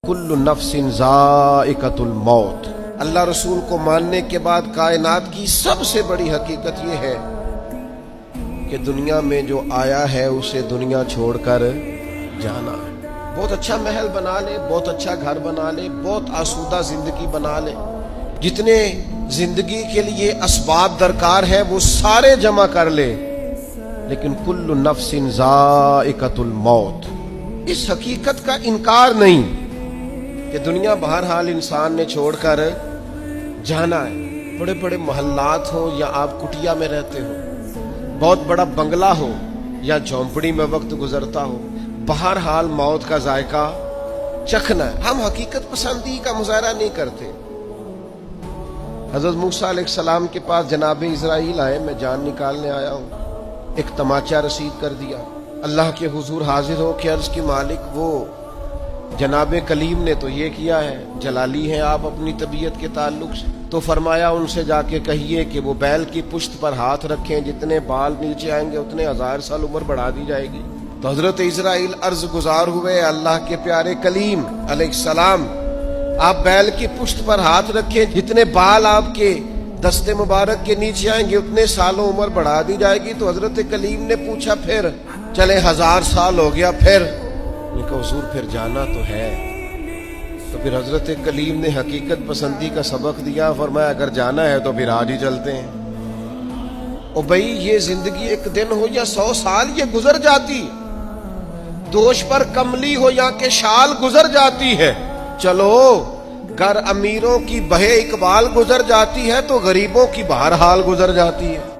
कुल्लु नफ्सिन ज़ाइक़तुल मौत। अल्लाह रसूल को मानने के बाद कायनात की सबसे बड़ी हकीकत ये है कि दुनिया में जो आया है उसे दुनिया छोड़कर जाना है। बहुत अच्छा महल बना ले, बहुत अच्छा घर बना ले, बहुत आसूदा जिंदगी बना ले, जितने जिंदगी के लिए असबाब दरकार है वो सारे जमा कर ले, लेकिन कुल्लु नफ्सिन ज़ाइक़तुल मौत, इस हकीकत का इनकार नहीं कि दुनिया बहरहाल इंसान ने छोड़कर जाना है। बड़े बड़े महल्लात हो या आप कुटिया में रहते हो, बहुत बड़ा बंगला हो या झोंपड़ी में वक्त गुजरता हो, बहरहाल मौत का जायका चखना है। हम हकीकत पसंदी का मुजाहरा नहीं करते। हजरत मूसा अलैहिस्सलाम के पास जनाब इज़राइल आए, मैं जान निकालने आया हूँ, एक तमाचा रसीद कर दिया। अल्लाह के हुजूर हाजिर हो के अर्ज की मालिक, वो जनाब कलीम ने तो ये किया है, जलाली है आप अपनी तबीयत के ताल्लुक से, तो फरमाया उनसे जाके कहिए कि वो बैल की पुश्त पर हाथ रखें, जितने बाल नीचे आएंगे उतने 1000 साल उम्र बढ़ा दी जाएगी। तो हजरत इज़राइल अर्ज गुजार हुए, अल्लाह के प्यारे कलीम अलैहिस्सलाम, आप बैल की पुश्त पर हाथ रखें, जितने बाल आपके दस्ते मुबारक के नीचे आएंगे उतने सालों उम्र बढ़ा दी जाएगी। तो हजरत कलीम ने पूछा, फिर चले 1000 साल हो गया, फिर उनका हुजूर फिर जाना तो है। तो फिर हजरत कलीम ने हकीकत पसंदी का सबक दिया, फरमाया अगर जाना है तो फिर आज ही चलते हैं। ओ भाई, ये जिंदगी एक दिन हो या 100 साल ये गुजर जाती, दोष पर कमली हो या के शाल गुजर जाती है। चलो, घर अमीरों की बहे इकबाल गुजर जाती है तो गरीबों की बहरहाल गुजर जाती है।